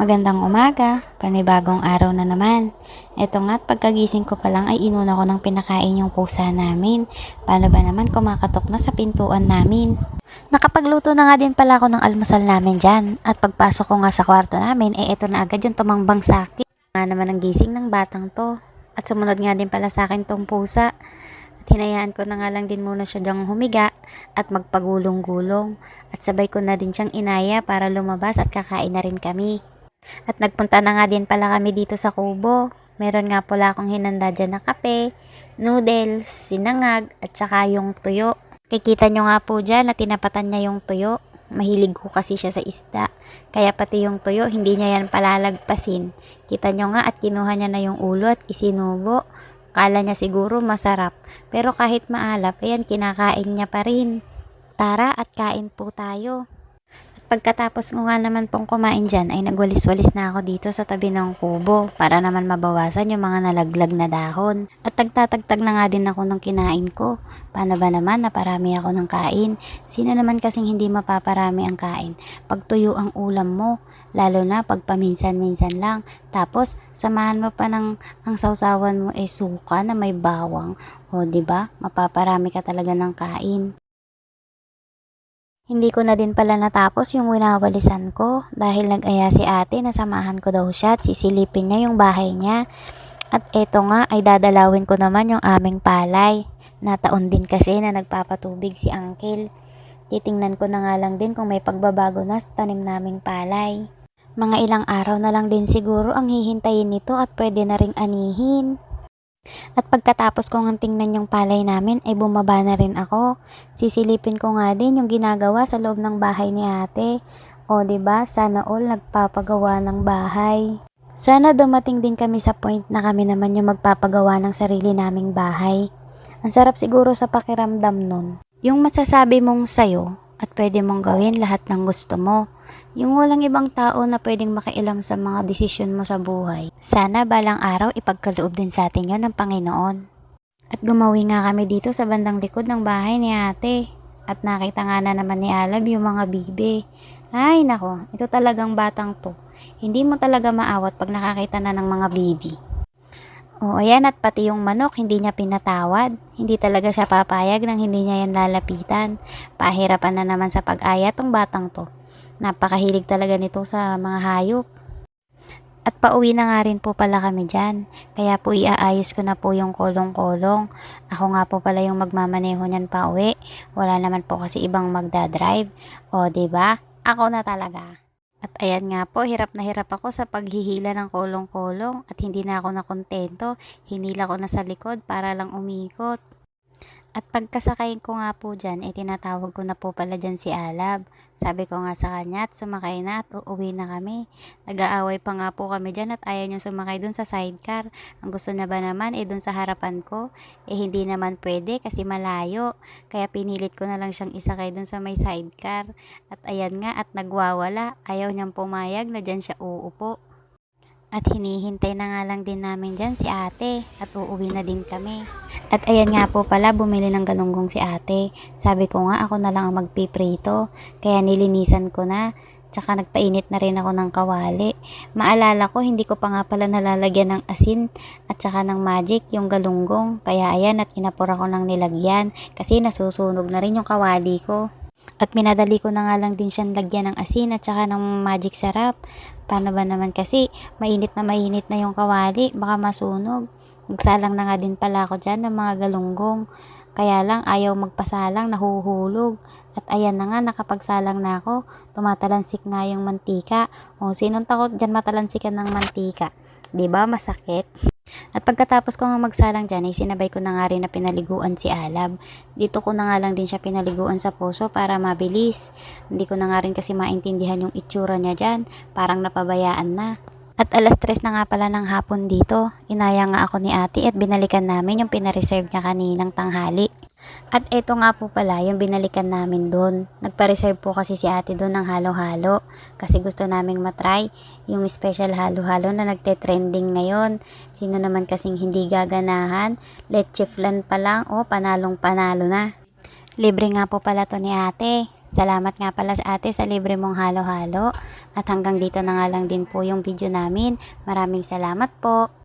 Magandang umaga, panibagong araw na naman. Eto nga't pagkagising ko pa lang ay inuna ko ng pinakain yung pusa namin. Paano ba naman kumakatok na sa pintuan namin? Nakapagluto na nga din pala ako ng almusal namin dyan. At pagpasok ko nga sa kwarto namin, eto na agad yung tumangbang sa akin. Nga naman ang gising ng batang to. At sumunod nga din pala sa akin tong pusa. At hinayaan ko na nga lang din muna siya dyang humiga at magpagulong-gulong. At sabay ko na din siyang inaya para lumabas at kakain na rin kami. At nagpunta na nga din pala kami dito sa kubo. Meron nga pala akong hinanda dyan na kape, noodles, sinangag, at saka yung tuyo. Kikita nyo nga po dyan na tinapatan niya yung tuyo. Mahilig ko kasi siya sa isda. Kaya pati yung tuyo, hindi niya yan palalagpasin. Kita nyo nga at kinuha niya na yung ulo at isinubo. Kala niya siguro masarap. Pero kahit maalap, ayan, kinakain niya pa rin. Tara at kain po tayo. Pagkatapos ko nga naman pong kumain dyan ay nagwalis-walis na ako dito sa tabi ng kubo para naman mabawasan yung mga nalaglag na dahon. At tagtatagtag na nga din ako ng kinain ko. Paano ba naman naparami ako ng kain? Sino naman kasing hindi mapaparami ang kain? Pagtuyo ang ulam mo, lalo na pag paminsan-minsan lang. Tapos samahan mo pa ng ang sausawan mo ay suka na may bawang. O 'di ba? Mapaparami ka talaga ng kain. Hindi ko na din pala natapos yung winawalisan ko dahil nag-aya si ate na samahan ko daw siya at sisilipin niya yung bahay niya. At eto nga ay dadalawin ko naman yung aming palay. Nataon din kasi na nagpapatubig si uncle. Titingnan ko na nga lang din kung may pagbabago na sa tanim naming palay. Mga ilang araw na lang din siguro ang hihintayin nito at pwede na ring anihin. At pagkatapos ko ngang tingnan yung palay namin ay bumaba na rin ako. Sisilipin ko nga din yung ginagawa sa loob ng bahay ni ate. O 'di ba? Sana all nagpapagawa ng bahay. Sana dumating din kami sa point na kami naman yung magpapagawa ng sarili naming bahay. Ang sarap siguro sa pakiramdam nun. Yung masasabi mong sayo at pwede mong gawin lahat ng gusto mo. Yung walang ibang tao na pwedeng makialam sa mga desisyon mo sa buhay. Sana balang araw ipagkaloob din sa atin yon ng Panginoon. At gumawi nga kami dito sa bandang likod ng bahay ni ate. At nakita nga na naman ni Alab yung mga bibe. Ay nako, ito talagang batang to. Hindi mo talaga maawat pag nakakita na ng mga bibi. O ayan, at pati yung manok hindi niya pinatawad. Hindi talaga siya papayag nang hindi niya yan lalapitan. Pahirapan na naman sa pag-aya tong batang to. Napakahilig talaga nito sa mga hayop. At pauwi na nga rin po pala kami dyan. Kaya po iaayos ko na po yung kolong-kolong. Ako nga po pala yung magmamaneho niyan pa uwi. Wala naman po kasi ibang magdadrive. O 'di ba? Ako na talaga. At ayan nga po, hirap na hirap ako sa paghihila ng kolong-kolong at hindi na ako nakontento. Hinila ko na sa likod para lang umikot. At pagkasakay ko nga po dyan, tinatawag ko na po pala dyan si Alab. Sabi ko nga sa kanya at sumakay na at uuwi na kami. Nag-aaway pa nga po kami dyan at ayaw niyang sumakay dun sa sidecar. Ang gusto na ba naman dun sa harapan ko? Hindi naman pwede kasi malayo. Kaya pinilit ko na lang siyang isakay dun sa may sidecar. At ayan nga at nagwawala. Ayaw niyang pumayag na dyan siya uupo. At hinihintay na nga lang din namin dyan si ate at uuwi na din kami. At ayan nga po pala, bumili ng galunggong si ate. Sabi ko nga ako na lang ang magpiprito. Kaya nilinisan ko na. Tsaka nagpainit na rin ako ng kawali. Maalala ko, hindi ko pa nga pala nalalagyan ng asin at tsaka ng magic yung galunggong. Kaya ayan at inapura ko ng nilagyan kasi nasusunog na rin yung kawali ko. At minadali ko na nga lang din siyang lagyan ng asin at saka ng magic sarap. Paano ba naman kasi mainit na yung kawali, baka masunog. Nagsalang na nga din pala ako dyan ng mga galunggong. Kaya lang ayaw magpasalang, nahuhulog. At ayan na nga, nakapagsalang na ako. Tumatalansik nga yung mantika. O sinong takot dyan matalansikan ng mantika? 'Di ba masakit? At pagkatapos ko nga magsalang dyan, sinabay ko na nga rin na pinaliguan si Alab. Dito ko na nga lang din siya pinaliguan sa puso para mabilis. Hindi ko na nga rin kasi maintindihan yung itsura niya dyan. Parang napabayaan na. At alas 3 na nga pala ng hapon dito. Inaya nga ako ni ate at binalikan namin yung pinareserve niya kaninang tanghali. At eto nga po pala yung binalikan namin doon. Nagpa-reserve po kasi si ate doon ng halo-halo. Kasi gusto naming matry yung special halo-halo na nagte-trending ngayon. Sino naman kasing hindi gaganahan? Leche flan pa lang, panalong panalo na. Libre nga po pala to ni ate. Salamat nga pala sa ate sa libre mong halo-halo. At hanggang dito na nga lang din po yung video namin. Maraming salamat po.